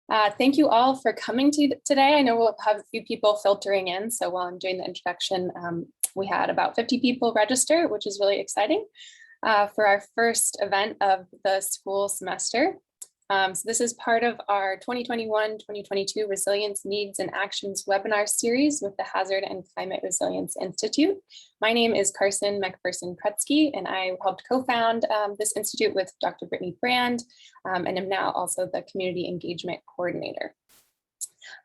Thank you all for coming today. I know we'll have a few people filtering in, so while I'm doing the introduction, we had about 50 people register, which is really exciting for our first event of the school semester. So this is part of our 2021-2022 Resilience Needs and Actions webinar series with the Hazard and Climate Resilience Institute. My name is Carson McPherson-Krutzke, and I helped co-found this institute with Dr. Brittany Brand, and am now also the Community Engagement Coordinator.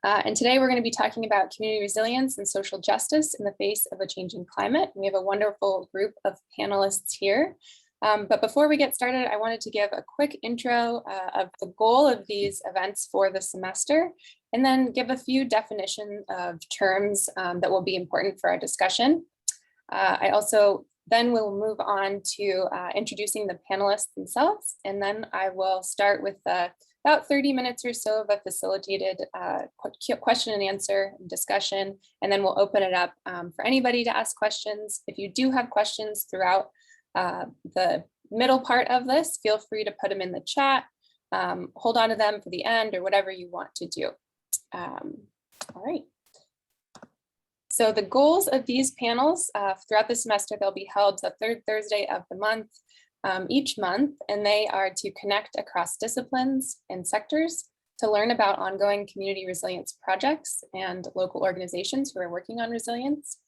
And today we're going to be talking about community resilience and social justice in the face of a changing climate. We have a wonderful group of panelists here. But before we get started, I wanted to give a quick intro of the goal of these events for the semester, and then give a few definition of terms that will be important for our discussion. I also then will move on to introducing the panelists themselves, and then I will start with about 30 minutes or so of a facilitated question and answer discussion, and then we'll open it up for anybody to ask questions. If you do have questions throughout the middle part of this, feel free to put them in the chat, hold on to them for the end, or whatever you want to do. All right. So the goals of these panels throughout the semester, they'll be held the third Thursday of the month, each month, and they are to connect across disciplines and sectors to learn about ongoing community resilience projects and local organizations who are working on resilience,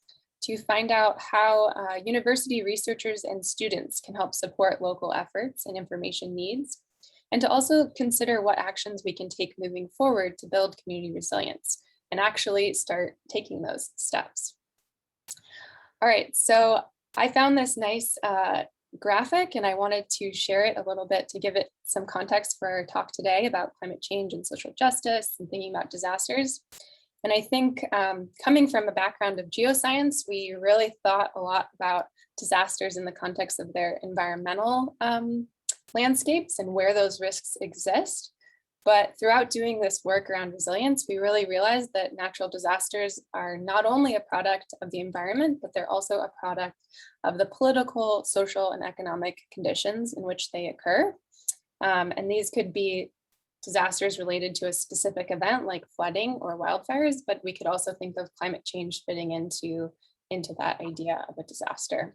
to find out how university researchers and students can help support local efforts and information needs, and to also consider what actions we can take moving forward to build community resilience and actually start taking those steps. All right, so I found this nice graphic and I wanted to share it a little bit to give it some context for our talk today about climate change and social justice and thinking about disasters. And I think coming from a background of geoscience, we really thought a lot about disasters in the context of their environmental landscapes and where those risks exist. But throughout doing this work around resilience, we really realized that natural disasters are not only a product of the environment, but they're also a product of the political, social, and economic conditions in which they occur. And these could be disasters related to a specific event like flooding or wildfires, but we could also think of climate change fitting into that idea of a disaster.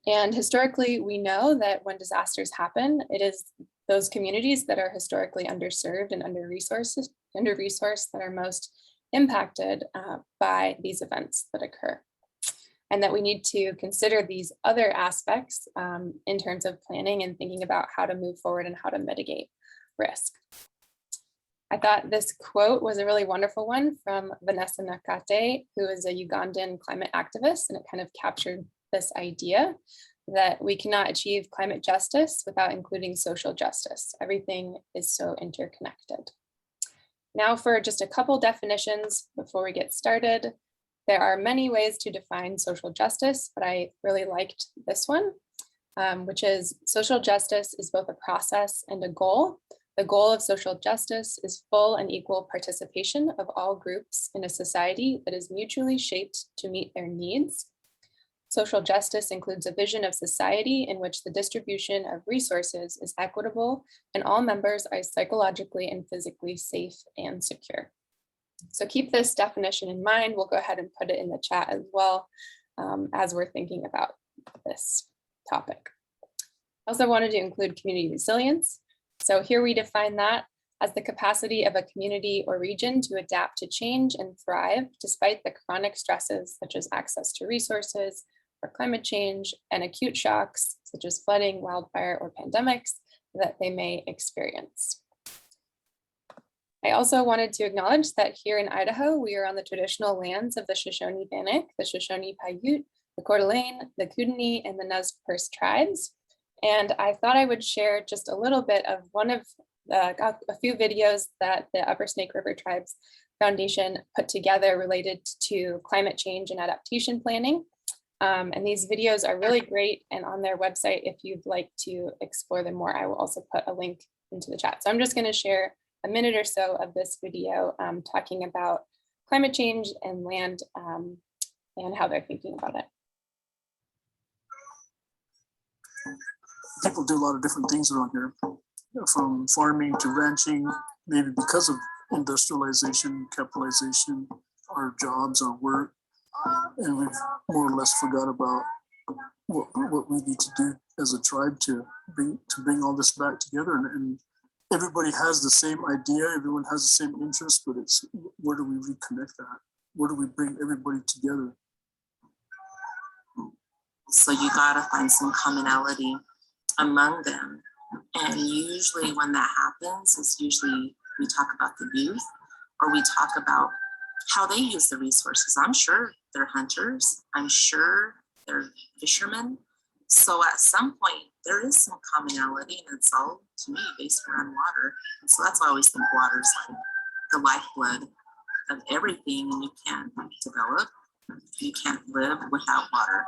And historically, we know that when disasters happen, it is those communities that are historically underserved and under-resourced that are most impacted by these events that occur. And that we need to consider these other aspects in terms of planning and thinking about how to move forward and how to mitigate risk. I thought this quote was a really wonderful one from Vanessa Nakate, who is a Ugandan climate activist, and it kind of captured this idea that we cannot achieve climate justice without including social justice. Everything is so interconnected. Now for just a couple definitions before we get started. There are many ways to define social justice, but I really liked this one, which is social justice is both a process and a goal. The goal of social justice is full and equal participation of all groups in a society that is mutually shaped to meet their needs. Social justice includes a vision of society in which the distribution of resources is equitable and all members are psychologically and physically safe and secure. So keep this definition in mind. We'll go ahead and put it in the chat as well as we're thinking about this topic. I also wanted to include community resilience. So here we define that as the capacity of a community or region to adapt to change and thrive despite the chronic stresses such as access to resources or climate change and acute shocks such as flooding, wildfire, or pandemics that they may experience. I also wanted to acknowledge that here in Idaho, we are on the traditional lands of the Shoshone-Bannock, the Shoshone-Paiute, the Coeur d'Alene, the Kootenai, and the Nez Perce tribes. And I thought I would share just a little bit of one of a few videos that the Upper Snake River Tribes Foundation put together related to climate change and adaptation planning. And these videos are really great and on their website. If you'd like to explore them more, I will also put a link into the chat. So I'm just going to share a minute or so of this video talking about climate change and land and how they're thinking about it. People do a lot of different things around here, from farming to ranching, maybe because of industrialization, capitalization, our jobs, our work, and we've more or less forgot about what we need to do as a tribe to bring all this back together. And everybody has the same idea, everyone has the same interest, but it's where do we reconnect that? Where do we bring everybody together? So you gotta find some commonality among them. And usually when that happens, it's usually we talk about the youth or we talk about how they use the resources. I'm sure they're hunters. I'm sure they're fishermen. So at some point, there is some commonality, and it's all, to me, based around water. And so that's why I always think water is like the lifeblood of everything, and you can't develop, you can't live without water.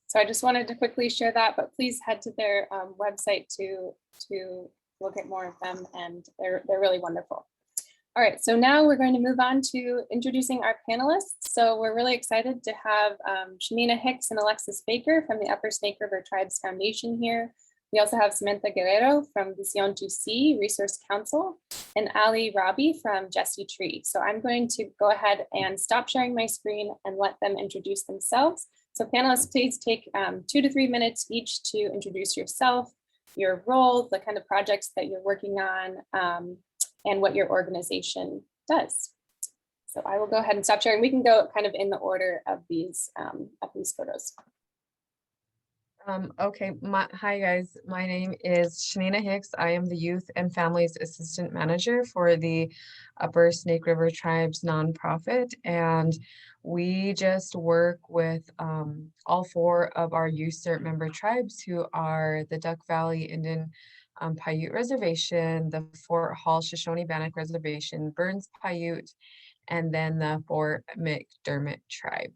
So I just wanted to quickly share that, but please head to their website to look at more of them, and they're really wonderful. All right, so now we're going to move on to introducing our panelists. So we're really excited to have Shanina Hicks and Alexis Baker from the Upper Snake River Tribes Foundation here. We also have Samantha Guerrero from Vision to See Resource Council and Allie Robinson from Jesse Tree. So I'm going to go ahead and stop sharing my screen and let them introduce themselves. So panelists, please take 2 to 3 minutes each to introduce yourself, your role, the kind of projects that you're working on, and what your organization does. So I will go ahead and stop sharing. We can go kind of in the order of these photos. Okay, hi guys, my name is Shanina Hicks. I am the Youth and Families Assistant Manager for the Upper Snake River Tribes nonprofit, and we just work with all 4 of our Youth CERT member tribes, who are the Duck Valley Indian Paiute Reservation, the Fort Hall Shoshone-Bannock Reservation, Burns Paiute, and then the Fort McDermott tribe.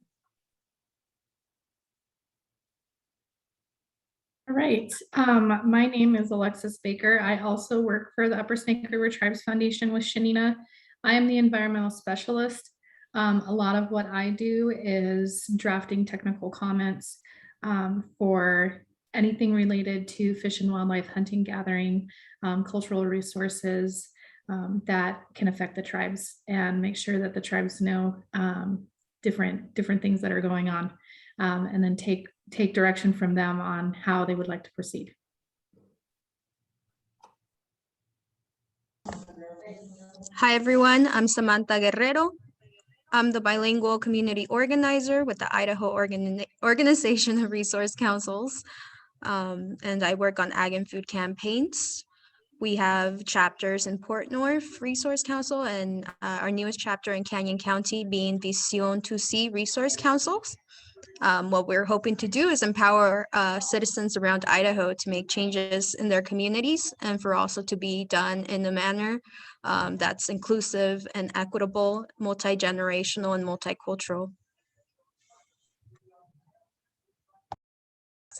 All right, my name is Alexis Baker. I also work for the Upper Snake River Tribes Foundation with Shanina. I am the environmental specialist. A lot of what I do is drafting technical comments for anything related to fish and wildlife hunting, gathering, cultural resources that can affect the tribes, and make sure that the tribes know different things that are going on, and then take direction from them on how they would like to proceed. Hi everyone, I'm Samantha Guerrero. I'm the bilingual community organizer with the Idaho Organization of Resource Councils, and I work on ag and food campaigns. We have chapters in Port North Resource Council, and our newest chapter in Canyon County being Vision to See Resource Councils. What we're hoping to do is empower citizens around Idaho to make changes in their communities, and for also to be done in a manner that's inclusive and equitable, multi-generational and multicultural.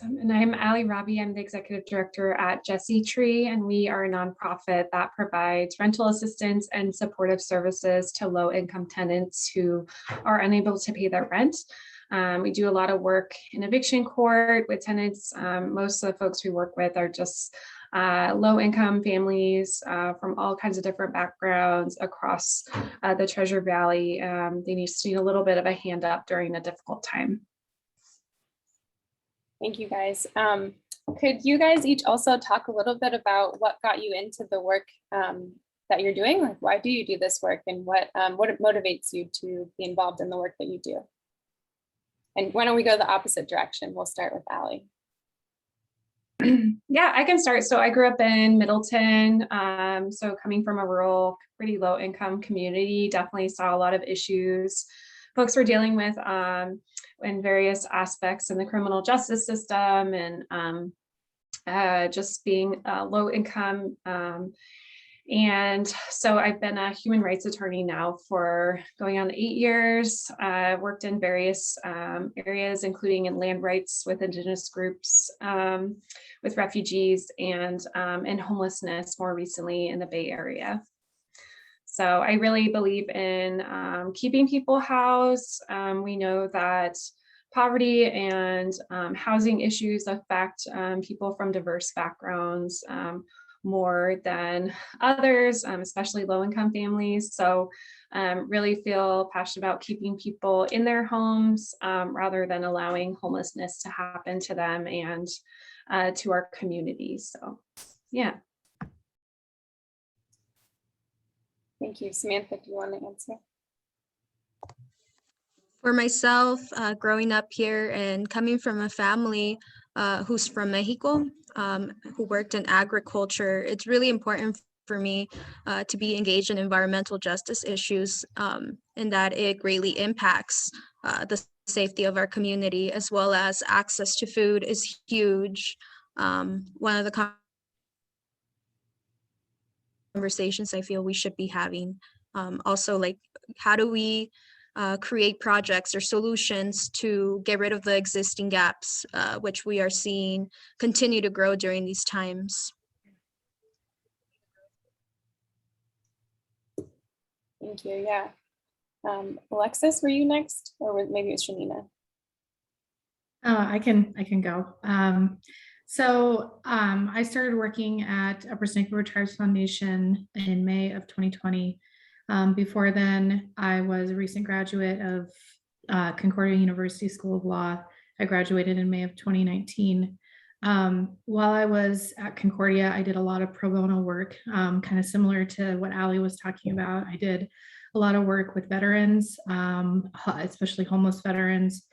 And I'm Allie Robinson. I'm the executive director at Jesse Tree, and we are a nonprofit that provides rental assistance and supportive services to low-income tenants who are unable to pay their rent. We do a lot of work in eviction court with tenants. Most of the folks we work with are just low-income families from all kinds of different backgrounds across the Treasure Valley. They just need a little bit of a hand up during a difficult time. Thank you guys. Could you guys each also talk a little bit about what got you into the work that you're doing? Like, why do you do this work, and what motivates you to be involved in the work that you do? And why don't we go the opposite direction? We'll start with Allie. Yeah, I can start. So I grew up in Middleton. So coming from a rural, pretty low income community, definitely saw a lot of issues folks were dealing with in various aspects in the criminal justice system, and just being low income. And so I've been a human rights attorney now for going on 8 years. Worked in various areas, including in land rights with Indigenous groups, with refugees, and in homelessness more recently in the Bay Area. So I really believe in keeping people housed. We know that poverty and housing issues affect people from diverse backgrounds more than others, especially low-income families. So really feel passionate about keeping people in their homes rather than allowing homelessness to happen to them and to our community. So yeah. Thank you. Samantha, do you want to answer? For myself, growing up here and coming from a family who's from Mexico, who worked in agriculture, it's really important for me to be engaged in environmental justice issues, and that it greatly impacts the safety of our community, as well as access to food is huge. One of the conversations I feel we should be having. Also, like, how do we create projects or solutions to get rid of the existing gaps, which we are seeing continue to grow during these times? Thank you. Yeah. Alexis, were you next, or maybe it was Shanina? I can go. I started working at Upper Snake River Tribes Foundation in May of 2020. Before then, I was a recent graduate of Concordia University School of Law. I graduated in May of 2019. While I was at Concordia, I did a lot of pro bono work, kind of similar to what Allie was talking about. I did a lot of work with veterans, especially homeless veterans,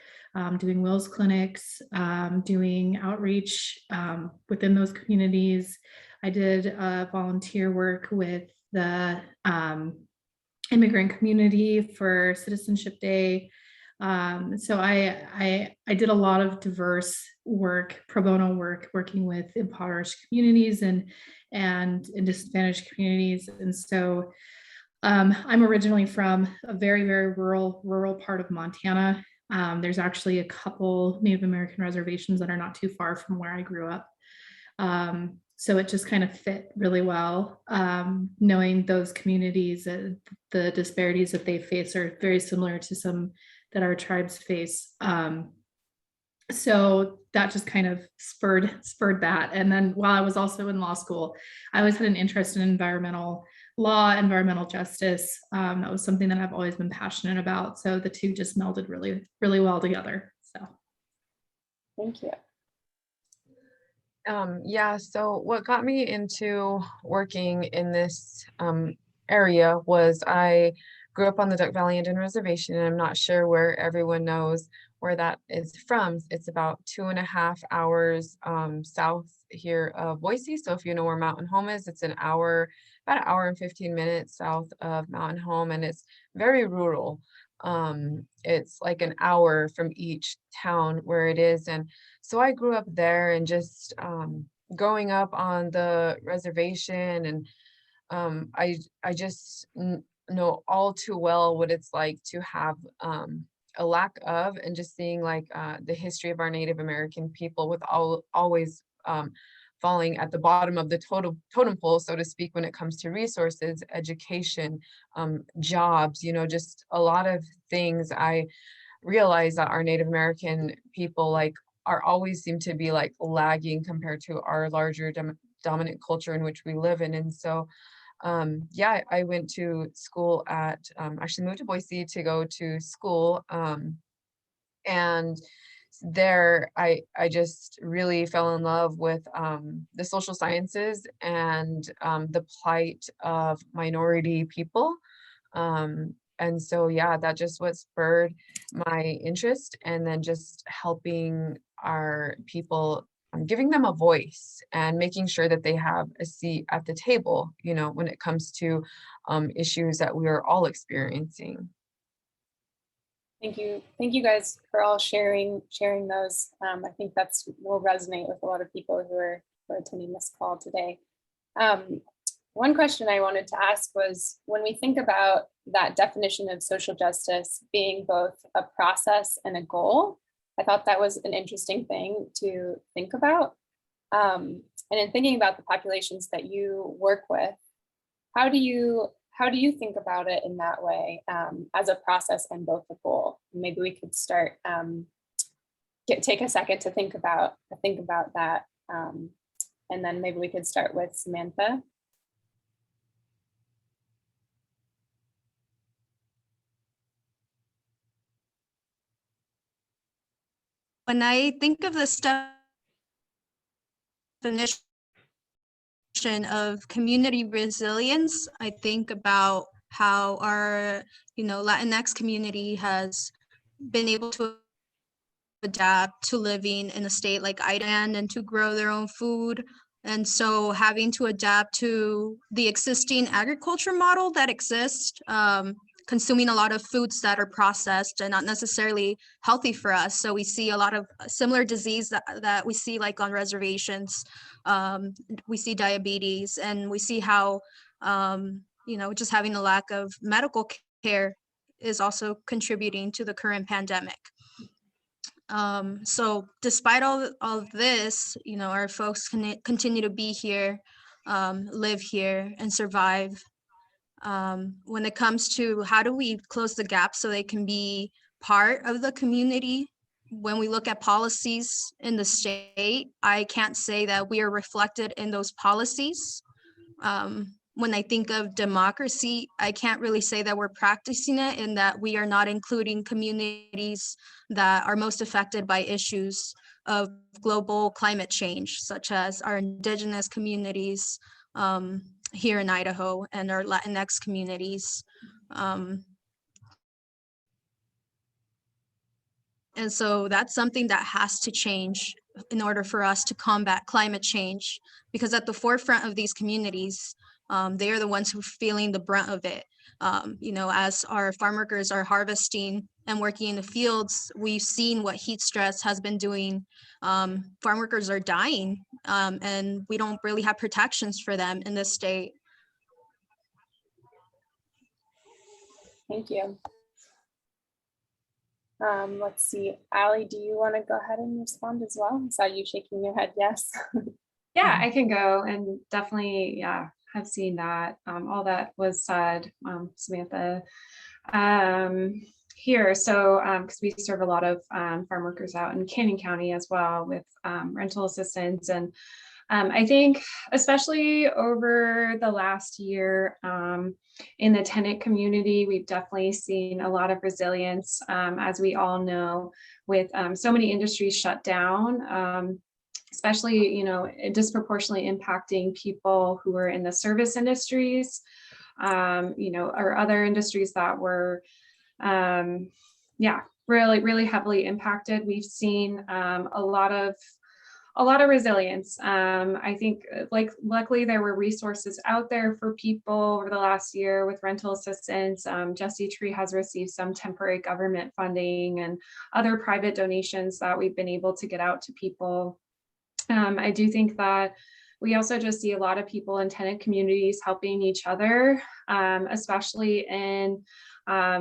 doing wills clinics, doing outreach within those communities. I did volunteer work with the immigrant community for Citizenship Day. So I did a lot of diverse work, pro bono work, working with impoverished communities and in disadvantaged communities. And so I'm originally from a very, very rural part of Montana. There's actually a couple Native American reservations that are not too far from where I grew up. So it just kind of fit really well, knowing those communities, the disparities that they face are very similar to some that our tribes face. So that just kind of spurred that. And then while I was also in law school, I always had an interest in environmental law, environmental justice. That was something that I've always been passionate about. So the two just melded really, really well together. So. Thank you. Yeah, so what got me into working in this area was I grew up on the Duck Valley Indian Reservation, and I'm not sure where everyone knows where that is from. It's about 2.5 hours south here of Boise. So if you know where Mountain Home is, it's about an hour and 15 minutes south of Mountain Home, and it's very rural. It's like an hour from each town where it is. And so I grew up there, and just growing up on the reservation, and I just know all too well what it's like to have a lack of, and just seeing like the history of our Native American people with always falling at the bottom of the totem pole, so to speak, when it comes to resources, education, jobs, just a lot of things. I realize that our Native American people are always seem to be lagging compared to our larger dominant culture in which we live in. And so yeah, I went to school actually moved to Boise to go to school, and there I just really fell in love with the social sciences and the plight of minority people. And so yeah, that just what spurred my interest, and then just helping our people, giving them a voice and making sure that they have a seat at the table, when it comes to issues that we are all experiencing. Thank you guys for all sharing those. I think will resonate with a lot of people who are attending this call today. One question I wanted to ask was, when we think about that definition of social justice being both a process and a goal, I thought that was an interesting thing to think about. And in thinking about the populations that you work with, how do you think about it in that way, as a process and both a goal? Maybe we could start take a second to think about that. And then maybe we could start with Samantha. When I think of the definition of community resilience, I think about how our, Latinx community has been able to adapt to living in a state like Idaho and to grow their own food. And so having to adapt to the existing agriculture model that exists, consuming a lot of foods that are processed and not necessarily healthy for us. So we see a lot of similar disease that we see like on reservations. We see diabetes, and we see how, just having a lack of medical care is also contributing to the current pandemic. So despite all of this, our folks can continue to be here, live here, and survive. When it comes to how do we close the gap so they can be part of the community, when we look at policies in the state, I can't say that we are reflected in those policies. When I think of democracy, I can't really say that we're practicing it, in that we are not including communities that are most affected by issues of global climate change, such as our Indigenous communities here in Idaho and our Latinx communities. And so that's something that has to change in order for us to combat climate change, because at the forefront of these communities, they are the ones who are feeling the brunt of it. As our farm workers are harvesting and working in the fields, we've seen what heat stress has been doing. Farm workers are dying, and we don't really have protections for them in this state. Thank you. Let's see, Allie, do you want to go ahead and respond as well? I saw you shaking your head, yes. Yeah, I can go, and definitely, yeah, have seen that. All that was said, Samantha, here. So, because we serve a lot of farm workers out in Canyon County as well with rental assistance. And I think especially over the last year in the tenant community, we've definitely seen a lot of resilience, as we all know, with so many industries shut down, especially, disproportionately impacting people who are in the service industries, or other industries that were, really, really heavily impacted. We've seen a lot of resilience. I think, luckily there were resources out there for people over the last year with rental assistance. Jesse Tree has received some temporary government funding and other private donations that we've been able to get out to people. I do think that we also just see a lot of people in tenant communities helping each other, especially in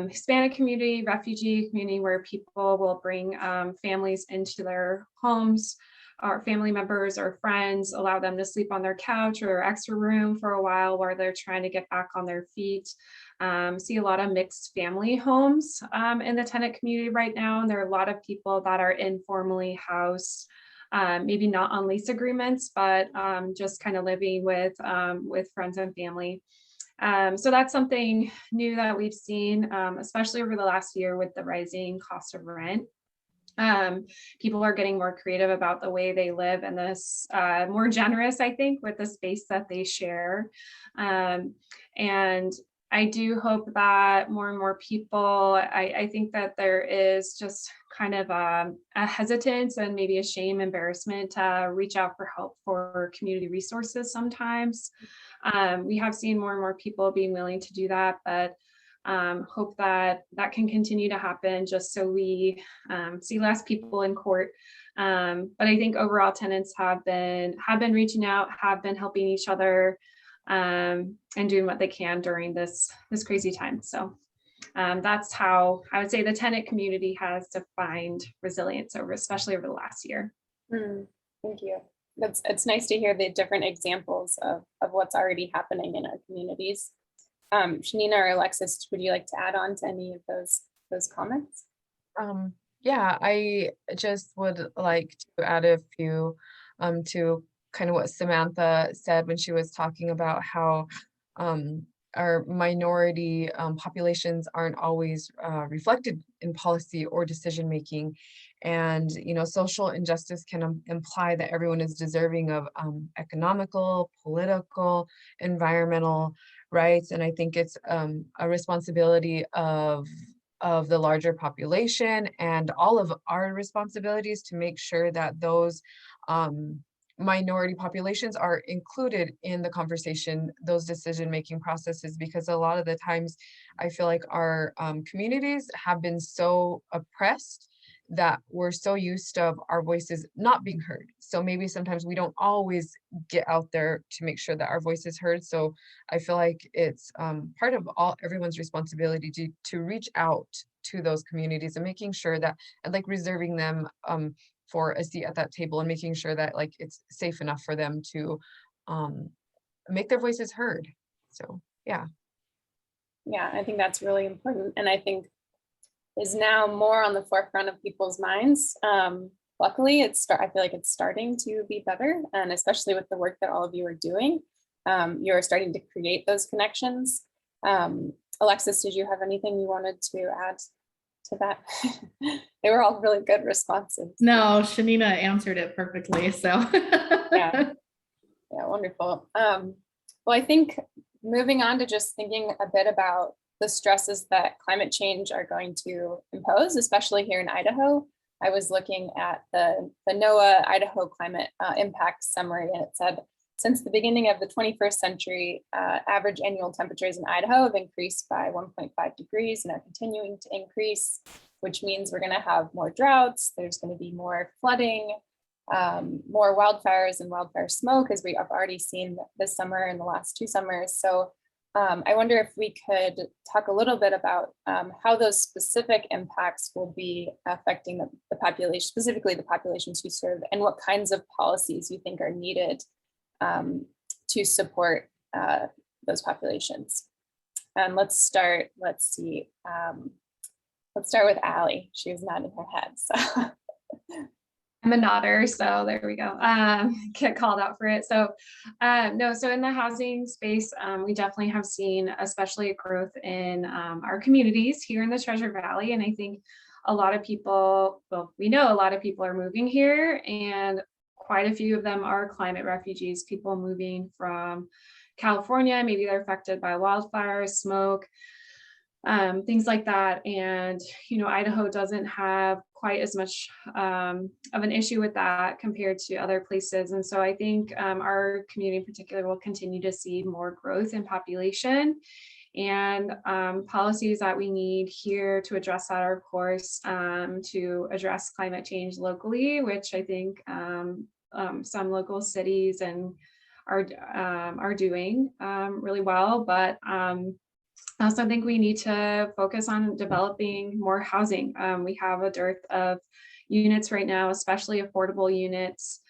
Hispanic community, refugee community, where people will bring families into their homes, or family members or friends, allow them to sleep on their couch or extra room for a while they're trying to get back on their feet. See a lot of mixed family homes in the tenant community right now, and there are a lot of people that are informally housed, maybe not on lease agreements, but just kind of living with friends and family. So that's something new that we've seen, especially over the last year with the rising cost of rent. People are getting more creative about the way they live, and this more generous, I think, with the space that they share. And I do hope that more and more people, I think that there is just kind of a hesitance and maybe a shame, embarrassment to reach out for help for community resources sometimes. We have seen more and more people being willing to do that, but hope that can continue to happen, just so we see less people in court. But I think overall tenants have been reaching out, have been helping each other, and doing what they can during this crazy time. So that's how I would say the tenant community has defined resilience especially over the last year. Thank you. It's nice to hear the different examples of what's already happening in our communities. Shanina or Alexis, would you like to add on to any of those comments? Yeah, I just would like to add a few to kind of what Samantha said when she was talking about how um, our minority populations aren't always reflected in policy or decision making. And, you know, social injustice can imply that everyone is deserving of economical, political, environmental rights. And I think it's a responsibility of the larger population and all of our responsibilities to make sure that those minority populations are included in the conversation, those decision-making processes, because a lot of the times I feel like our communities have been so oppressed that we're so used to our voices not being heard. So maybe sometimes we don't always get out there to make sure that our voice is heard. So I feel like it's part of everyone's responsibility to reach out to those communities and making sure that, and like reserving them for a seat at that table and making sure that like it's safe enough for them to make their voices heard. So yeah. Yeah, I think that's really important. And I think is now more on the forefront of people's minds. Luckily, I feel like it's starting to be better. And especially with the work that all of you are doing, you're starting to create those connections. Alexis, did you have anything you wanted to add to that? They were all really good responses. No, Shanina answered it perfectly. So Yeah, wonderful. Well, I think moving on to just thinking a bit about the stresses that climate change are going to impose, especially here in Idaho. I was looking at the NOAA Idaho climate impact summary, and it said, since the beginning of the 21st century, average annual temperatures in Idaho have increased by 1.5 degrees and are continuing to increase, which means we're going to have more droughts, there's going to be more flooding, more wildfires and wildfire smoke, as we have already seen this summer and the last 2 summers. So I wonder if we could talk a little bit about how those specific impacts will be affecting the population, specifically the populations you serve, and what kinds of policies you think are needed to support those populations. And let's start with Allie. She was nodding her head. So. I'm a nodder, so there we go. Get called out for it. So no, so in the housing space, we definitely have seen especially a growth in our communities here in the Treasure Valley. And I think a lot of people, well, we know a lot of people are moving here, and quite a few of them are climate refugees, people moving from California. Maybe they're affected by wildfires, smoke, things like that. And, you know, Idaho doesn't have quite as much of an issue with that compared to other places. And so I think our community in particular will continue to see more growth in population, and policies that we need here to address that are, of course, to address climate change locally, which I think some local cities and are doing really well. But I also think we need to focus on developing more housing. We have a dearth of units right now, especially affordable units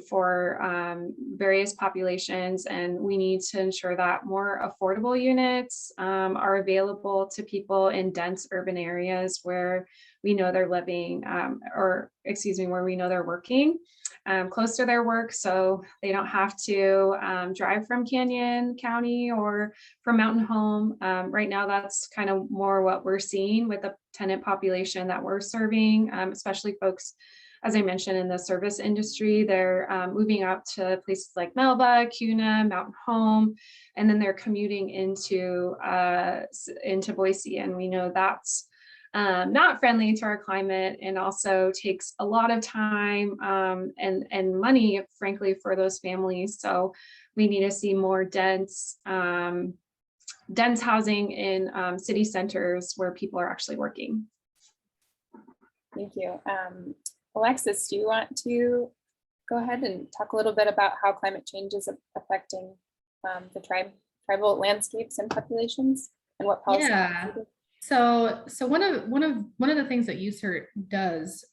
for various populations, and we need to ensure that more affordable units are available to people in dense urban areas where we know they're living, where we know they're working. Close to their work, so they don't have to drive from Canyon County or from Mountain Home. Right now, that's kind of more what we're seeing with the tenant population that we're serving, especially folks, as I mentioned, in the service industry. They're moving out to places like Melba, Kuna, Mountain Home, and then they're commuting into Boise. And we know that's not friendly to our climate, and also takes a lot of time and money, frankly, for those families. So we need to see more dense housing in city centers where people are actually working. Thank you. Alexis, do you want to go ahead and talk a little bit about how climate change is affecting the tribal landscapes and populations, and what policies? Yeah. So one of the things that USERT does,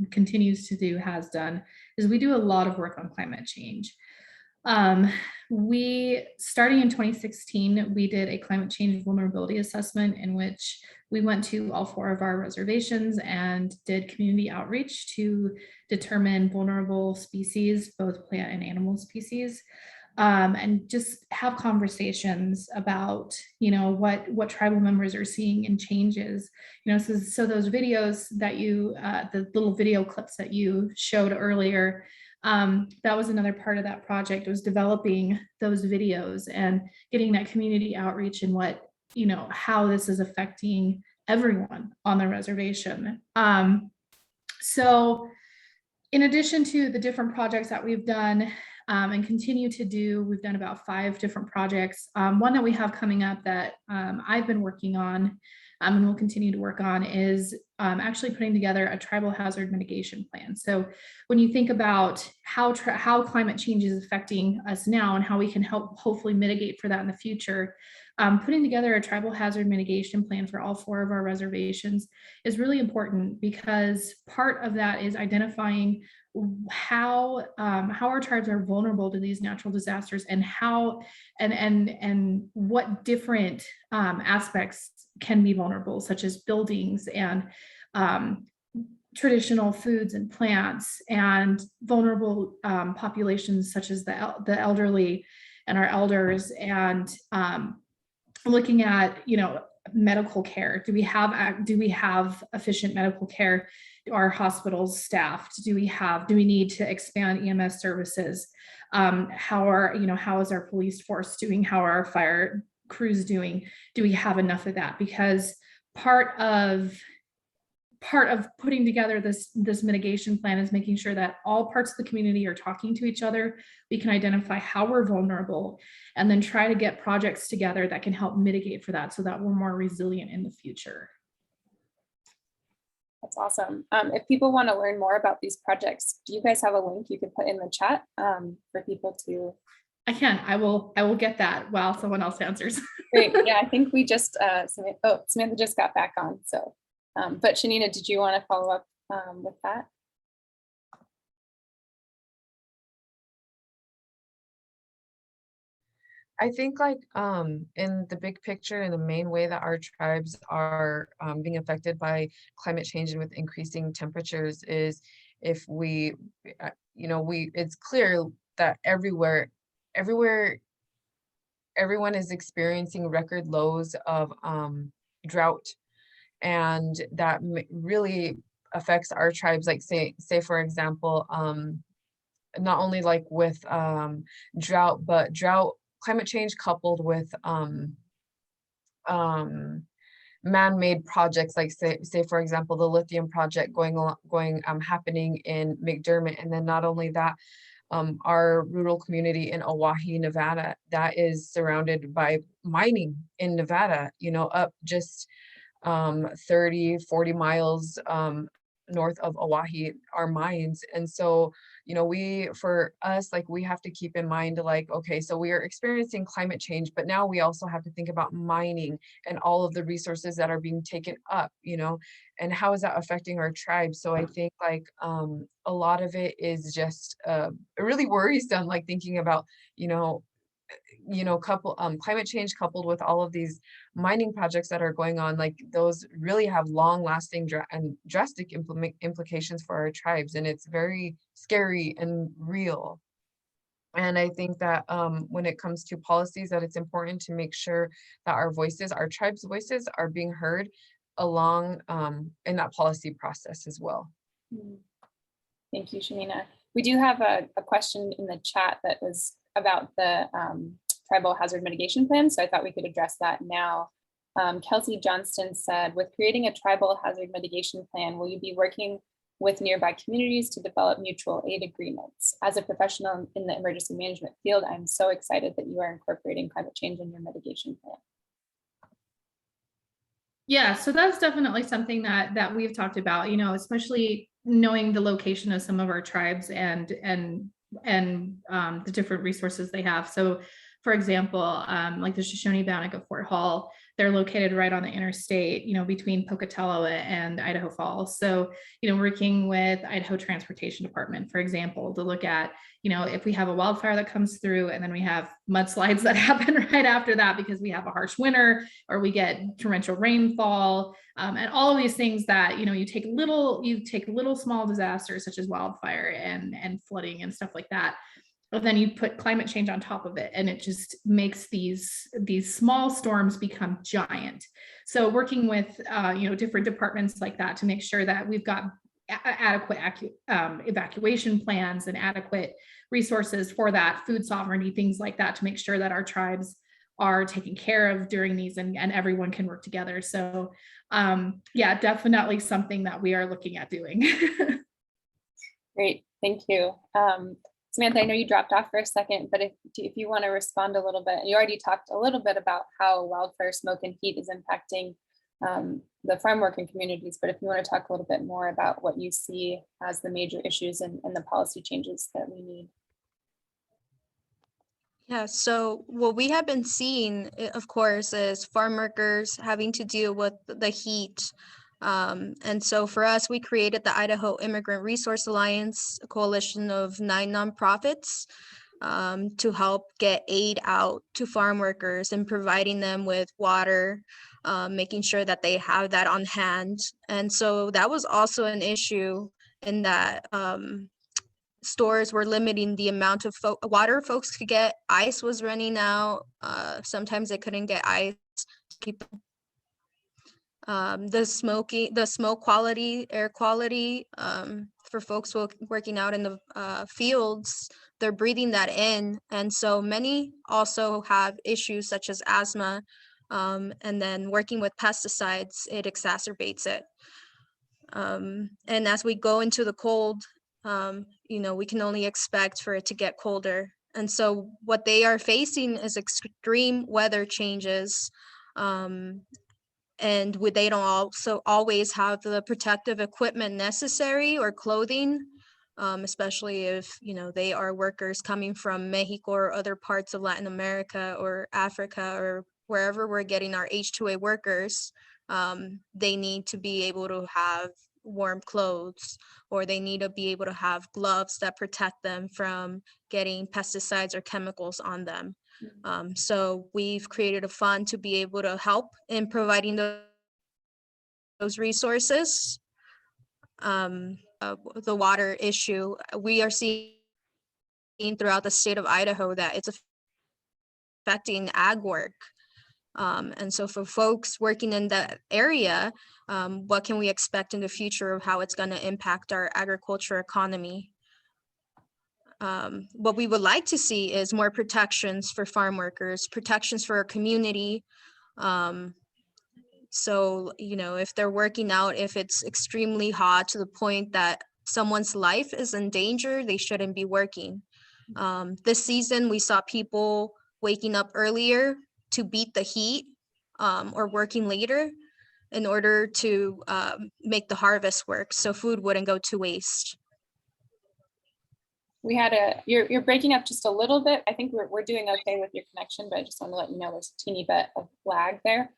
continues to do, has done, is we do a lot of work on climate change. we, starting in 2016, we did a climate change vulnerability assessment in which we went to all 4 of our reservations and did community outreach to determine vulnerable species, both plant and animal species, and just have conversations about, you know, what tribal members are seeing in changes. You know, so those videos that you, the little video clips that you showed earlier, that was another part of that project, was developing those videos and getting that community outreach and what, you know, how this is affecting everyone on the reservation. So in addition to the different projects that we've done and continue to do, we've done about 5 different projects. One that we have coming up that I've been working on and will continue to work on is actually putting together a tribal hazard mitigation plan. So when you think about how climate change is affecting us now and how we can help hopefully mitigate for that in the future, putting together a tribal hazard mitigation plan for all 4 of our reservations is really important, because part of that is identifying how our tribes are vulnerable to these natural disasters, and how and what different aspects can be vulnerable, such as buildings and traditional foods and plants, and vulnerable populations such as the elderly and our elders, and looking at, you know, medical care. Do we have efficient medical care? Are hospitals staffed? Do we need to expand EMS services? How is our police force doing? How are our fire crews doing? Do we have enough of that? Because part of putting together this mitigation plan is making sure that all parts of the community are talking to each other. We can identify how we're vulnerable, and then try to get projects together that can help mitigate for that, so that we're more resilient in the future. That's awesome. If people want to learn more about these projects, do you guys have a link you could put in the chat for people to? I can. I will get that while someone else answers. Great. Yeah, I think we just Samantha just got back on. So, but Shanina, did you want to follow up with that? I think, like, in the big picture, in the main way that our tribes are being affected by climate change and with increasing temperatures is if we, it's clear that everywhere, everyone is experiencing record lows of drought, and that really affects our tribes. Like, say for example, not only like with drought, but climate change coupled with man-made projects, like say for example the lithium project happening in McDermott. And then not only that, our rural community in Oahe, Nevada, that is surrounded by mining in Nevada, you know, up just 30-40 miles north of Oahe are mines. And so, you know, for us, like, we have to keep in mind, like, okay, so we are experiencing climate change, but now we also have to think about mining and all of the resources that are being taken up, you know, and how is that affecting our tribes? So I think, like, a lot of it is just really worrisome, like thinking about, climate change coupled with all of these mining projects that are going on. Like, those really have long lasting and drastic implications for our tribes, and it's very scary and real. And I think that when it comes to policies, that it's important to make sure that our tribes' voices are being heard along in that policy process as well. Thank you, Shanina. We do have a question in the chat that was about the tribal hazard mitigation plan, so I thought we could address that now. Kelsey Johnston said, with creating a tribal hazard mitigation plan, will you be working with nearby communities to develop mutual aid agreements? As a professional in the emergency management field, I'm so excited that you are incorporating climate change in your mitigation plan. Yeah, so that's definitely something that we've talked about, you know, especially knowing the location of some of our tribes and the different resources they have. So for example, like the Shoshone Bannock of Fort Hall, they're located right on the interstate, between Pocatello and Idaho Falls. So, working with Idaho Transportation Department, for example, to look at, if we have a wildfire that comes through and then we have mudslides that happen right after that because we have a harsh winter or we get torrential rainfall, and all of these things that, you take little small disasters such as wildfire and flooding and stuff like that. But then you put climate change on top of it, and it just makes these small storms become giant. So working with different departments like that to make sure that we've got adequate evacuation plans and adequate resources for that, food sovereignty, things like that, to make sure that our tribes are taken care of during these and everyone can work together. So yeah, definitely something that we are looking at doing. Great, thank you. Samantha, I know you dropped off for a second, but if you want to respond a little bit, you already talked a little bit about how wildfire smoke and heat is impacting the farm working communities, but if you want to talk a little bit more about what you see as the major issues and the policy changes that we need. Yeah, so what we have been seeing, of course, is farm workers having to deal with the heat. And so for us, we created the Idaho Immigrant Resource Alliance, a coalition of 9 nonprofits, to help get aid out to farm workers and providing them with water, making sure that they have that on hand. And so that was also an issue in that stores were limiting the amount of water folks could get. Ice was running out. Sometimes they couldn't get ice to keep the smoke quality, air quality, for folks working out in the fields, they're breathing that in. And so many also have issues such as asthma, and then working with pesticides, it exacerbates it. And as we go into the cold, we can only expect for it to get colder. And so what they are facing is extreme weather changes, and they don't also always have the protective equipment necessary or clothing, especially if they are workers coming from Mexico or other parts of Latin America or Africa or wherever we're getting our H2A workers. They need to be able to have warm clothes, or they need to be able to have gloves that protect them from getting pesticides or chemicals on them. So we've created a fund to be able to help in providing those resources. The water issue, we are seeing throughout the state of Idaho that it's affecting ag work. And so for folks working in that area, what can we expect in the future of how it's going to impact our agriculture economy? What we would like to see is more protections for farm workers, protections for our community. So, if they're working out, if it's extremely hot to the point that someone's life is in danger, they shouldn't be working. This season, we saw people waking up earlier to beat the heat, or working later in order to make the harvest work so food wouldn't go to waste. We had you're breaking up just a little bit. I think we're doing okay with your connection, but I just want to let you know there's a teeny bit of lag there.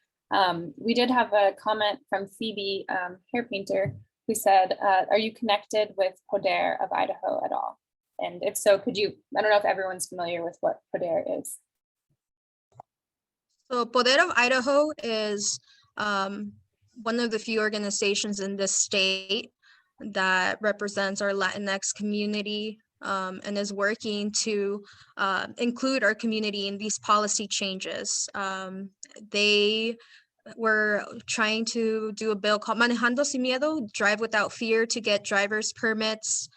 We did have a comment from Phoebe Hair Painter, who said, are you connected with Poder of Idaho at all? And if so, I don't know if everyone's familiar with what Poder is. So Poder of Idaho is one of the few organizations in this state that represents our Latinx community, and is working to include our community in these policy changes. They were trying to do a bill called Manejando Sin Miedo, Drive Without Fear, to get driver's permits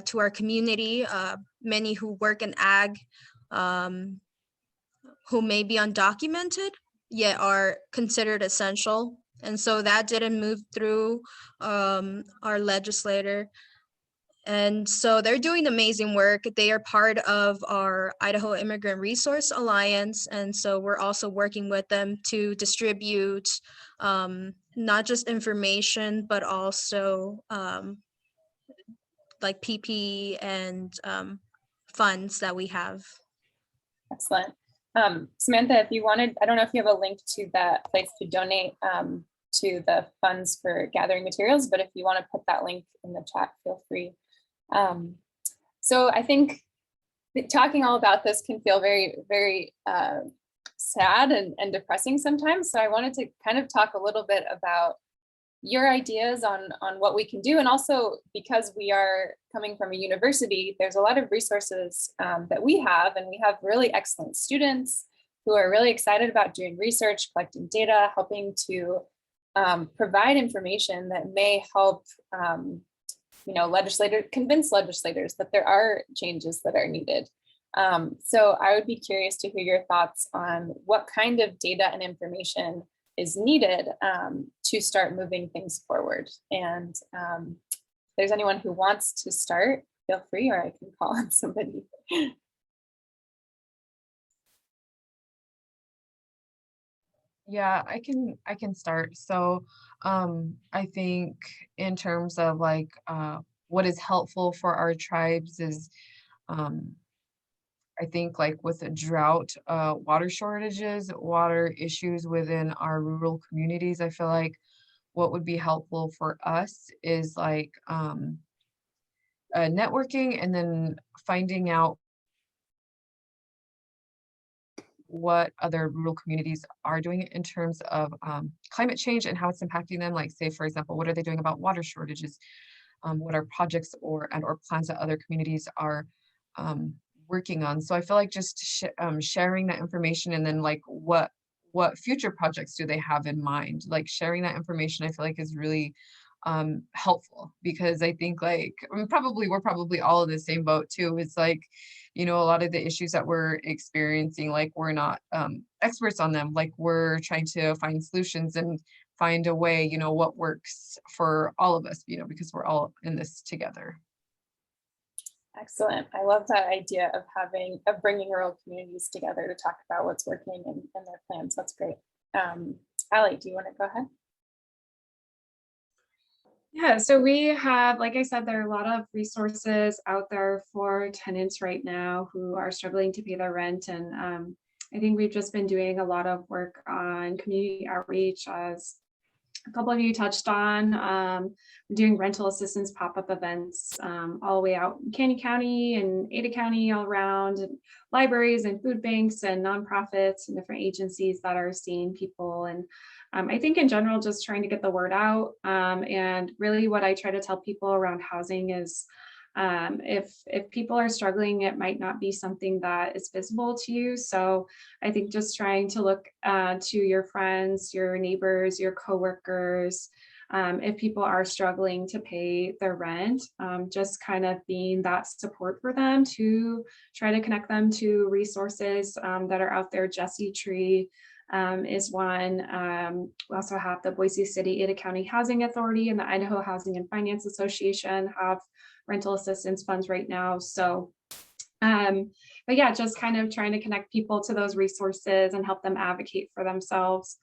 to our community, many who work in ag, who may be undocumented, yet are considered essential. And so that didn't move through our legislator. And so they're doing amazing work. They are part of our Idaho Immigrant Resource Alliance. And so we're also working with them to distribute not just information, but also like PPE and funds that we have. Excellent. Samantha, if you wanted, I don't know if you have a link to that place to donate to the funds for gathering materials, but if you want to put that link in the chat, feel free. So I think talking all about this can feel very, very sad and depressing sometimes. So I wanted to kind of talk a little bit about your ideas on what we can do. And also because we are coming from a university, there's a lot of resources that we have, and we have really excellent students who are really excited about doing research, collecting data, helping to provide information that may help convince legislators that there are changes that are needed. So I would be curious to hear your thoughts on what kind of data and information is needed to start moving things forward. And if there's anyone who wants to start, feel free, or I can call on somebody. Yeah, I can start. So I think in terms of like what is helpful for our tribes is I think like with the drought, water shortages, water issues within our rural communities, I feel like what would be helpful for us is like networking and then finding out what other rural communities are doing in terms of climate change and how it's impacting them. Like say, for example, what are they doing about water shortages? What are projects or plans that other communities are working on? So I feel like just sharing that information, and then like what future projects do they have in mind? Like sharing that information, I feel like is really helpful, because I think like we're probably all in the same boat too. It's like, a lot of the issues that we're experiencing, like we're not experts on them. Like we're trying to find solutions and find a way, what works for all of us, because we're all in this together. Excellent. I love that idea of bringing rural communities together to talk about what's working and their plans. That's great. Allie, do you want to go ahead? Yeah, so we have, like I said, there are a lot of resources out there for tenants right now who are struggling to pay their rent. And I think we've just been doing a lot of work on community outreach, as a couple of you touched on. We're doing rental assistance pop-up events all the way out in Canyon County and Ada County, all around, and libraries and food banks and nonprofits and different agencies that are seeing people. And I think in general, just trying to get the word out. And really what I try to tell people around housing is if people are struggling, it might not be something that is visible to you. So I think just trying to look to your friends, your neighbors, your coworkers, if people are struggling to pay their rent, just kind of being that support for them, to try to connect them to resources that are out there. Jesse Tree is one. We also have the Boise City Ada County Housing Authority and the Idaho Housing and Finance Association have rental assistance funds right now. So, but yeah, just kind of trying to connect people to those resources and help them advocate for themselves.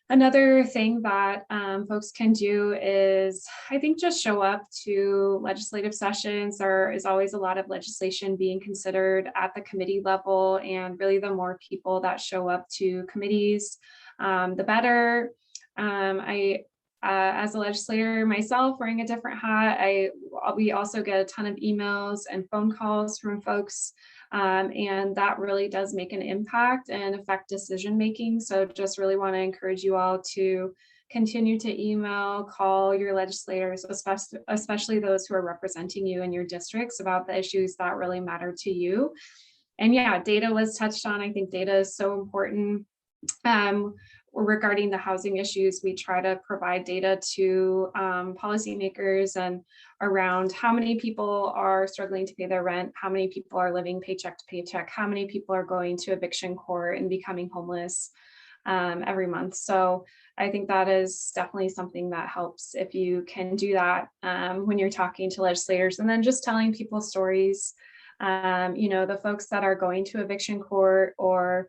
Another thing that folks can do is, I think, just show up to legislative sessions. There is always a lot of legislation being considered at the committee level, and really the more people that show up to committees, the better. As a legislator myself, wearing a different hat, we also get a ton of emails and phone calls from folks, and that really does make an impact and affect decision making. So just really want to encourage you all to continue to email, call your legislators, especially those who are representing you in your districts, about the issues that really matter to you. And yeah, data was touched on. I think data is so important. Regarding the housing issues, we try to provide data to policymakers and around how many people are struggling to pay their rent, how many people are living paycheck to paycheck, how many people are going to eviction court and becoming homeless every month. So I think that is definitely something that helps if you can do that when you're talking to legislators, and then just telling people stories. The folks that are going to eviction court or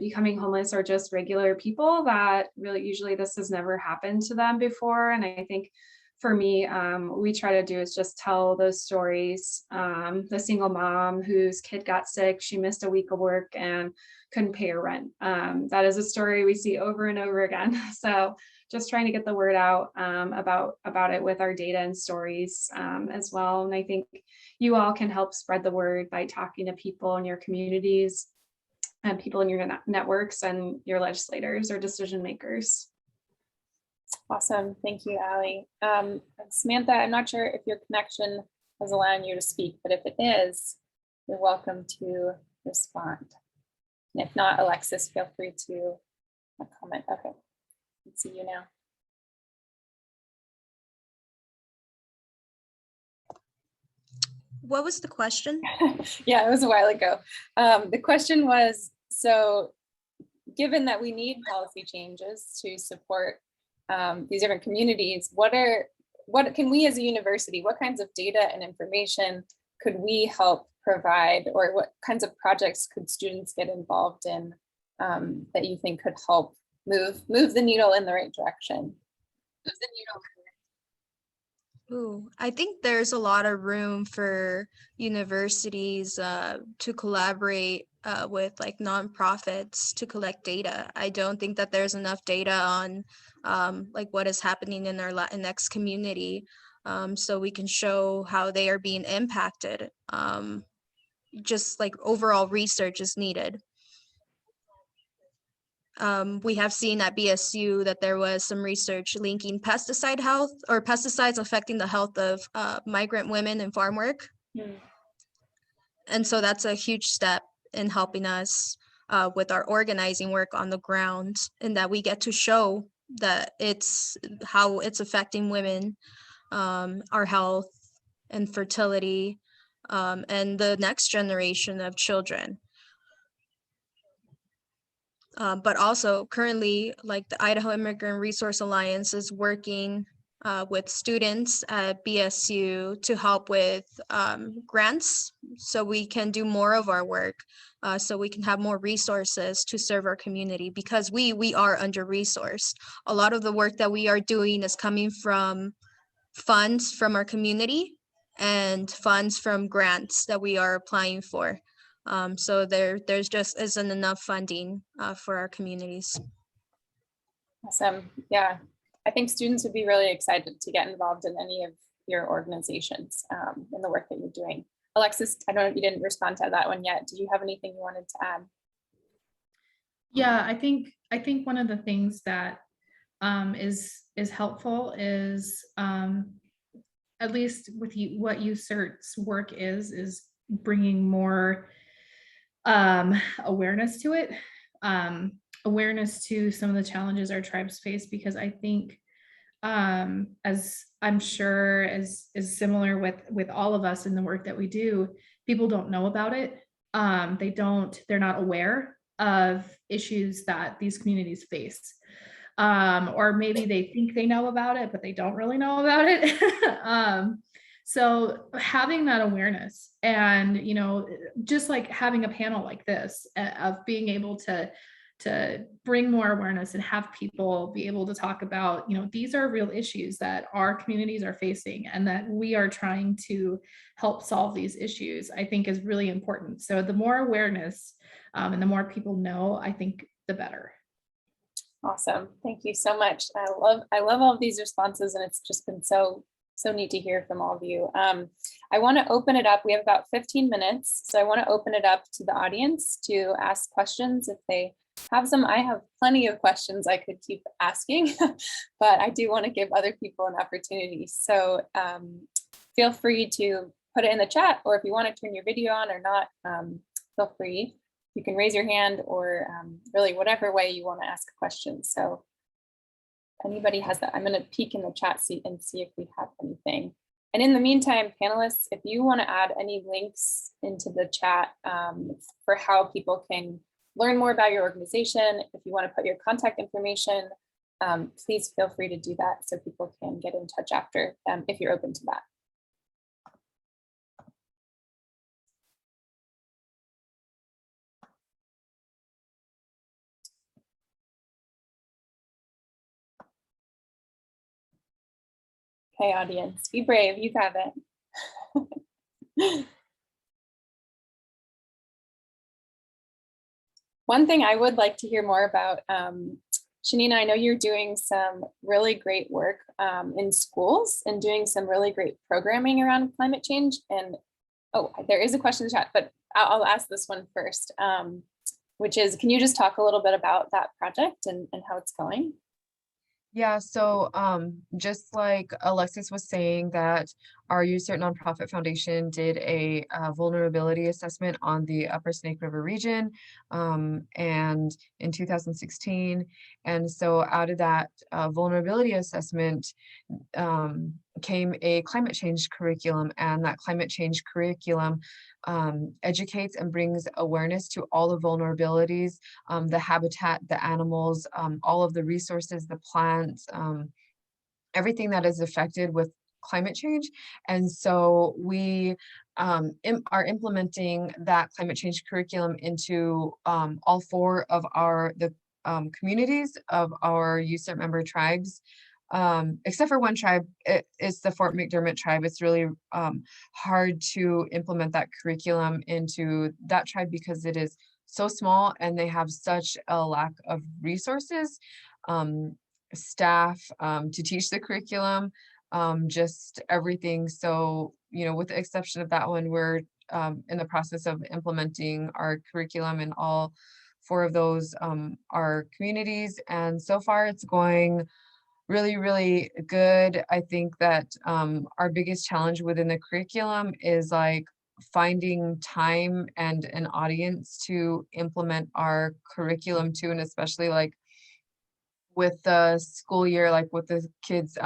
becoming homeless are just regular people that really, usually this has never happened to them before. And I think for me, we try to do is just tell those stories. The single mom whose kid got sick, she missed a week of work and couldn't pay her rent. That is a story we see over and over again. So just trying to get the word out about it with our data and stories as well. And I think you all can help spread the word by talking to people in your communities and people in your networks and your legislators or decision makers. Awesome. Thank you, Allie. Samantha, I'm not sure if your connection is allowing you to speak, but if it is, you're welcome to respond. And if not, Alexis, feel free to comment. Okay, I can see you now. What was the question? Yeah, it was a while ago. The question was, so given that we need policy changes to support these different communities, what can we as a university, what kinds of data and information could we help provide, or what kinds of projects could students get involved in that you think could help move the needle in the right direction? Ooh, I think there's a lot of room for universities to collaborate with like nonprofits to collect data. I don't think that there's enough data on like what is happening in our Latinx community, so we can show how they are being impacted. Just like overall research is needed. We have seen at BSU that there was some research linking pesticide health or pesticides affecting the health of migrant women in farm work. Mm. And so that's a huge step in helping us with our organizing work on the ground, and that we get to show that it's how it's affecting women, our health and fertility, and the next generation of children. But also currently, like the Idaho Immigrant Resource Alliance is working with students at BSU to help with grants, so we can do more of our work, so we can have more resources to serve our community, because we are under-resourced. A lot of the work that we are doing is coming from funds from our community and funds from grants that we are applying for. So there's just isn't enough funding for our communities. Awesome. Yeah, I think students would be really excited to get involved in any of your organizations in the work that you're doing. Alexis, I don't know if you didn't respond to that one yet. Did you have anything you wanted to add? Yeah, I think one of the things that is helpful is at least with you, what USERT's work is bringing more awareness to it, awareness to some of the challenges our tribes face, because I think as I'm sure is similar with all of us in the work that we do, people don't know about it. They're not aware of issues that these communities face. Or maybe they think they know about it, but they don't really know about it. So having that awareness, and, you know, just like having a panel like this of being able to bring more awareness and have people be able to talk about, you know, these are real issues that our communities are facing and that we are trying to help solve these issues, I think is really important. So the more awareness and the more people know, I think the better. Awesome. Thank you so much. I love all of these responses, and it's just been so neat to hear from all of you. I want to open it up. We have about 15 minutes, so I want to open it up to the audience to ask questions if they have some. I have plenty of questions I could keep asking, but I do want to give other people an opportunity. So feel free to put it in the chat, or if you want to turn your video on or not, feel free. You can raise your hand, or really whatever way you want to ask a question. So anybody has that, I'm going to peek in the chat seat and see if we have anything. And in the meantime, panelists, if you want to add any links into the chat for how people can learn more about your organization, if you want to put your contact information, please feel free to do that so people can get in touch after, if you're open to that. Okay, audience, be brave, you got it. One thing I would like to hear more about, Shanina, I know you're doing some really great work in schools and doing some really great programming around climate change. And oh, there is a question in the chat, but I'll ask this one first, which is, can you just talk a little bit about that project and how it's going? Yeah, so just like Alexis was saying, that our USERT nonprofit foundation did a vulnerability assessment on the Upper Snake River region and in 2016. And so out of that vulnerability assessment came a climate change curriculum, and that climate change curriculum educates and brings awareness to all the vulnerabilities, the habitat, the animals, all of the resources, the plants, everything that is affected with climate change. And so we are implementing that climate change curriculum into all four of the communities of our USERT member tribes. Except for one tribe, it's the Fort McDermott tribe. It's really hard to implement that curriculum into that tribe because it is so small and they have such a lack of resources, staff to teach the curriculum, just everything. So, you know, with the exception of that one, we're in the process of implementing our curriculum in all four of those our communities. And so far it's going really, really good. I think that our biggest challenge within the curriculum is like finding time and an audience to implement our curriculum to, and especially like with the school year, like with the kids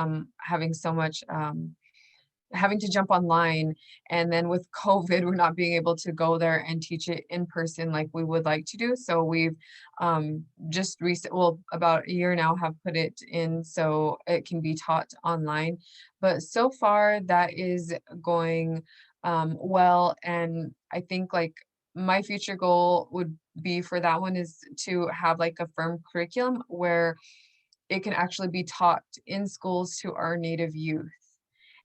having so much having to jump online, and then with COVID, we're not being able to go there and teach it in person like we would like to do. So we've just about a year now have put it in so it can be taught online. But so far that is going well. And I think like my future goal would be for that one is to have like a firm curriculum where it can actually be taught in schools to our Native youth.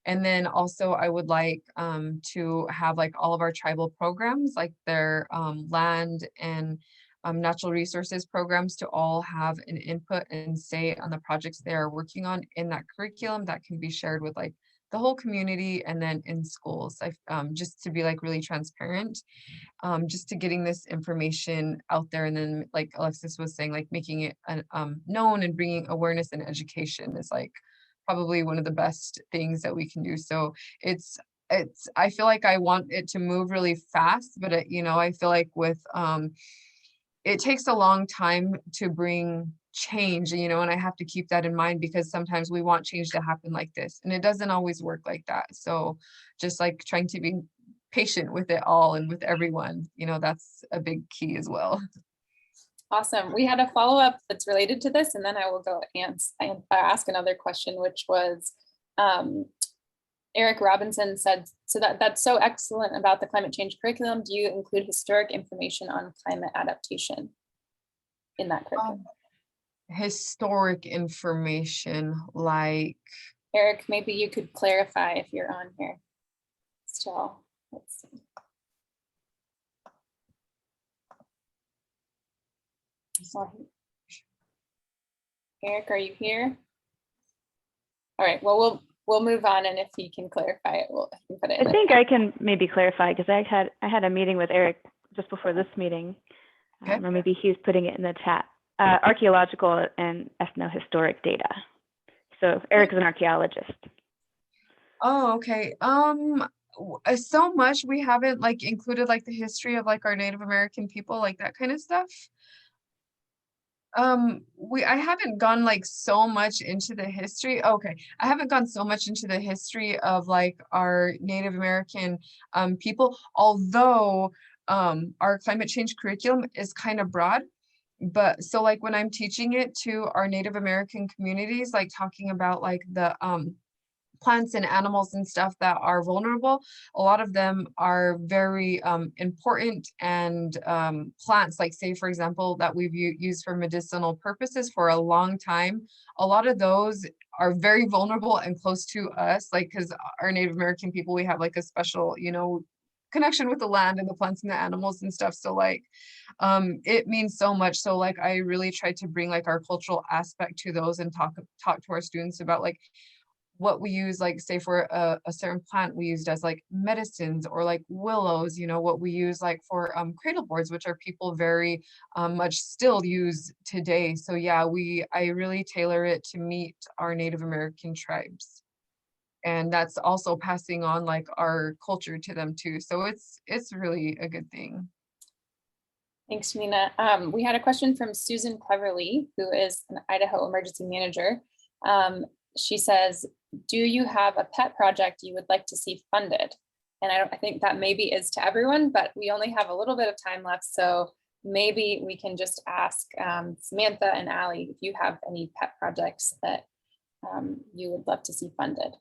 And then also I would like to have like all of our tribal programs, like their land and natural resources programs, to all have an input and say on the projects they are working on in that curriculum that can be shared with like the whole community and then in schools. Just to be like really transparent, just to getting this information out there. And then like Alexis was saying, like making it known and bringing awareness and education is like probably one of the best things that we can do. So I feel like I want it to move really fast, but it, you know, I feel like with it takes a long time to bring change, you know, and I have to keep that in mind because sometimes we want change to happen like this and it doesn't always work like that. So just like trying to be patient with it all and with everyone, you know, that's a big key as well. Awesome. We had a follow-up that's related to this, and then I will go and ask another question, which was Allie Robinson said, so that's so excellent about the climate change curriculum. Do you include historic information on climate adaptation in that curriculum? Historic information, like Eric, maybe you could clarify if you're on here still. Let's see. Eric, are you here? All right, well, we'll move on, and if he can clarify it, I can put it in. I think I can maybe clarify because I had a meeting with Eric just before this meeting, okay. Or maybe he's putting it in the chat. Archaeological and ethnohistoric data. So Eric is an archaeologist. Oh, okay. So much we haven't like included like the history of like our Native American people, like that kind of stuff. I haven't gone like so much into the history. Okay, I haven't gone so much into the history of like our Native American people, although our climate change curriculum is kind of broad. But so like when I'm teaching it to our Native American communities, like talking about like the plants and animals and stuff that are vulnerable. A lot of them are very important, and plants, like say for example, that we've used for medicinal purposes for a long time, a lot of those are very vulnerable and close to us, like because our Native American people, we have like a special, you know, connection with the land and the plants and the animals and stuff. So like it means so much. So like I really try to bring like our cultural aspect to those and talk to our students about like what we use, like say for a certain plant we used as like medicines, or like willows, you know, what we use like for cradle boards, which are people very much still use today. So yeah, I really tailor it to meet our Native American tribes, and that's also passing on like our culture to them too. So it's really a good thing. Thanks, Mina. We had a question from Susan Cleverly, who is an Idaho emergency manager. She says, do you have a pet project you would like to see funded? And I think that maybe is to everyone, but we only have a little bit of time left. So maybe we can just ask Samantha and Allie if you have any pet projects that you would love to see funded.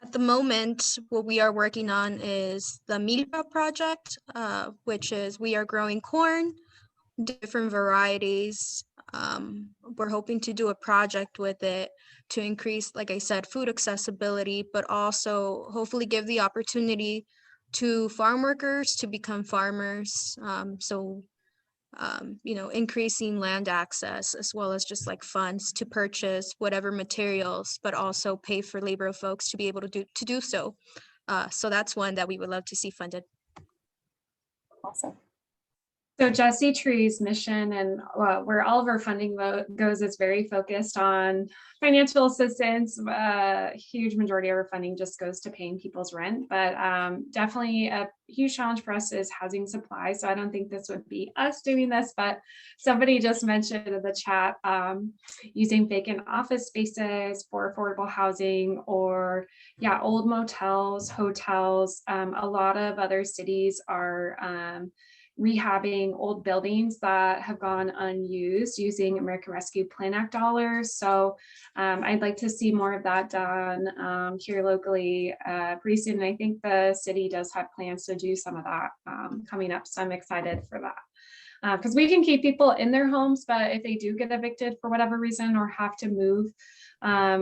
At the moment, what we are working on is the Milpa project, which is we are growing corn, different varieties. We're hoping to do a project with it to increase, like I said, food accessibility, but also hopefully give the opportunity to farm workers to become farmers. You know, increasing land access, as well as just like funds to purchase whatever materials, but also pay for labor of folks to be able to do so. So that's one that we would love to see funded. Awesome. So Jesse Tree's mission and where all of our funding goes is very focused on financial assistance. Huge majority of our funding just goes to paying people's rent, but definitely a huge challenge for us is housing supply. So I don't think this would be us doing this, but somebody just mentioned in the chat using vacant office spaces for affordable housing, or yeah, old motels, hotels. A lot of other cities are rehabbing old buildings that have gone unused using American Rescue Plan Act dollars. So I'd like to see more of that done here locally pretty soon. And I think the city does have plans to do some of that coming up. So I'm excited for that. Because we can keep people in their homes, but if they do get evicted for whatever reason or have to move,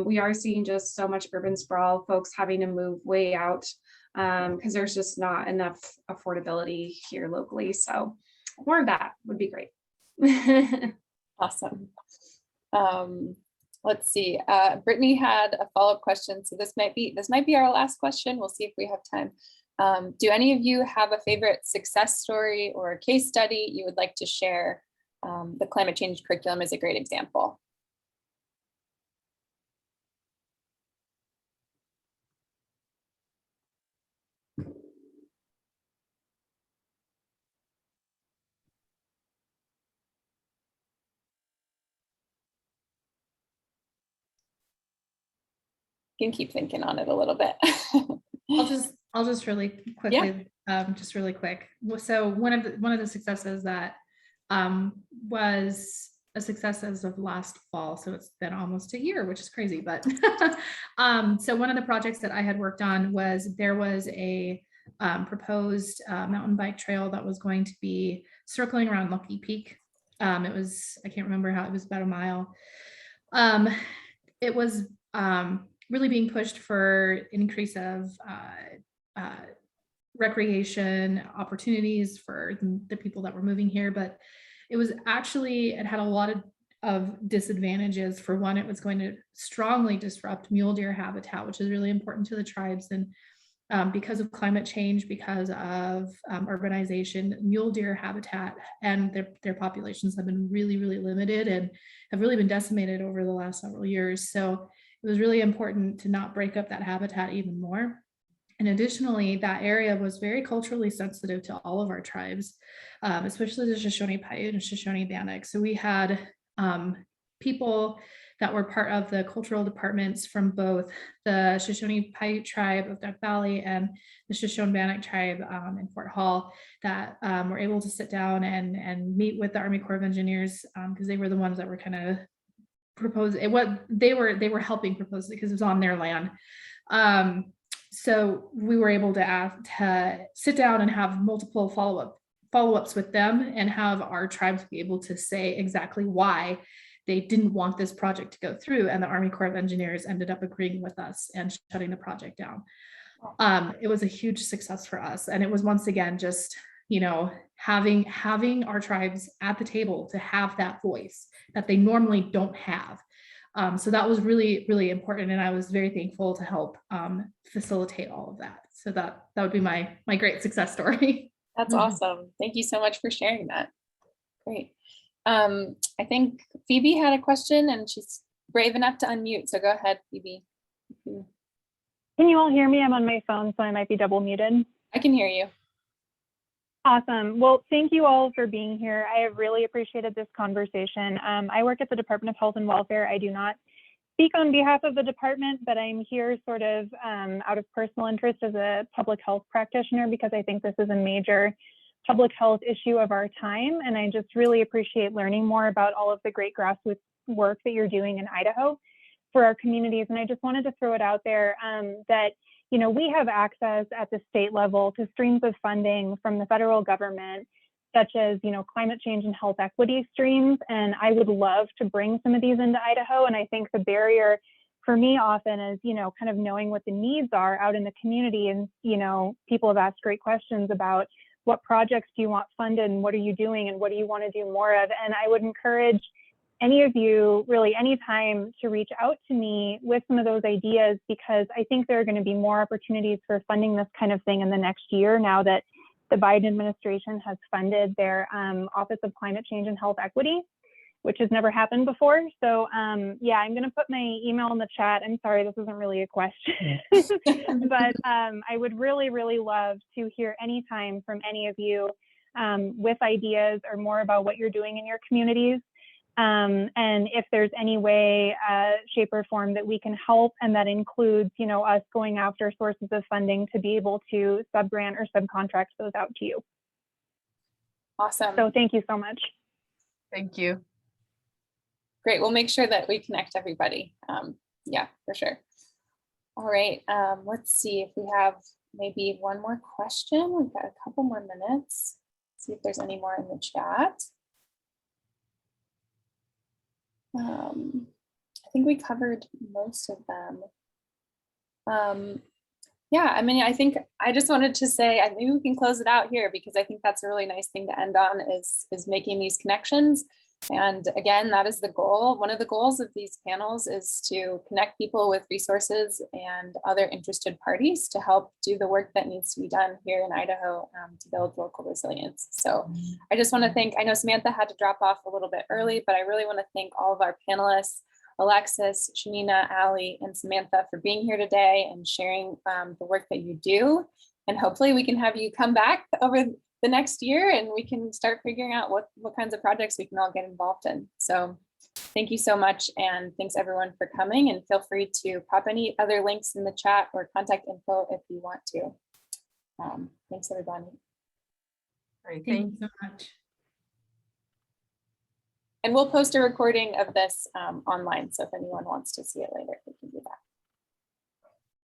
we are seeing just so much urban sprawl, folks having to move way out because there's just not enough affordability here locally. So more of that would be great. Awesome. Let's see. Brittany had a follow-up question. So this might be our last question. We'll see if we have time. Do any of you have a favorite success story or case study you would like to share? The climate change curriculum is a great example. You can keep thinking on it a little bit. I'll just really quickly, just really quick. So one of the successes that was a success as of last fall, so it's been almost a year, which is crazy. But so one of the projects that I had worked on was there was a proposed mountain bike trail that was going to be circling around Lucky Peak. It was, I can't remember how, it was about a mile. It was really being pushed for an increase of recreation opportunities for the people that were moving here, but it was actually, it had a lot of disadvantages. For one, it was going to strongly disrupt mule deer habitat, which is really important to the tribes. And because of climate change, because of urbanization, mule deer habitat and their populations have been really, really limited and have really been decimated over the last several years. So it was really important to not break up that habitat even more. And additionally, that area was very culturally sensitive to all of our tribes, especially the Shoshone Paiute and Shoshone Bannock. So we had people that were part of the cultural departments from both the Shoshone Paiute tribe of Duck Valley and the Shoshone Bannock tribe in Fort Hall that were able to sit down and meet with the Army Corps of Engineers because they were the ones that were kind of propose it. What they were helping propose it because it was on their land. So we were able to sit down and have multiple follow-ups with them and have our tribes be able to say exactly why they didn't want this project to go through. And the Army Corps of Engineers ended up agreeing with us and shutting the project down. It was a huge success for us. And it was once again, just, you know, having our tribes at the table to have that voice that they normally don't have. So that was really, really important. And I was very thankful to help facilitate all of that. So that would be my great success story. That's awesome. Thank you so much for sharing that. Great. I think Phoebe had a question and she's brave enough to unmute. So go ahead, Phoebe. Can you all hear me? I'm on my phone, so I might be double muted. I can hear you. Awesome. Well, thank you all for being here. I have really appreciated this conversation. I work at the Department of Health and Welfare. I do not speak on behalf of the department, but I'm here sort of out of personal interest as a public health practitioner because I think this is a major public health issue of our time. And I just really appreciate learning more about all of the great grassroots work that you're doing in Idaho for our communities. And I just wanted to throw it out there that, you know, we have access at the state level to streams of funding from the federal government, such as, you know, climate change and health equity streams. And I would love to bring some of these into Idaho. And I think the barrier for me often is, you know, kind of knowing what the needs are out in the community. And, you know, people have asked great questions about what projects do you want funded and what are you doing and what do you want to do more of? And I would encourage any of you really anytime to reach out to me with some of those ideas, because I think there are going to be more opportunities for funding this kind of thing in the next year now that the Biden administration has funded their Office of Climate Change and Health Equity, which has never happened before. So yeah, I'm going to put my email in the chat. I'm sorry, this isn't really a question, but I would really, really love to hear anytime from any of you with ideas or more about what you're doing in your communities. And if there's any way, shape or form that we can help, and that includes, you know, us going after sources of funding to be able to sub-grant or subcontract those out to you. Awesome. So thank you so much. Thank you. Great. We'll make sure that we connect everybody. Yeah, for sure. All right. Let's see if we have maybe one more question. We've got a couple more minutes. See if there's any more in the chat. I think we covered most of them. Yeah, I mean, I think I just wanted to say, I think we can close it out here because I think that's a really nice thing to end on is making these connections. And again, that is the goal. One of the goals of these panels is to connect people with resources and other interested parties to help do the work that needs to be done here in Idaho to build local resilience. So I just want to thank, I know Samantha had to drop off a little bit early, but I really want to thank all of our panelists, Alexis, Shanina, Allie, and Samantha for being here today and sharing the work that you do. And hopefully we can have you come back over the next year and we can start figuring out what kinds of projects we can all get involved in. So thank you so much. And thanks everyone for coming, and feel free to pop any other links in the chat or contact info if you want to. Thanks everybody. Great, Thank you so much. And we'll post a recording of this online. So if anyone wants to see it later, they can do that.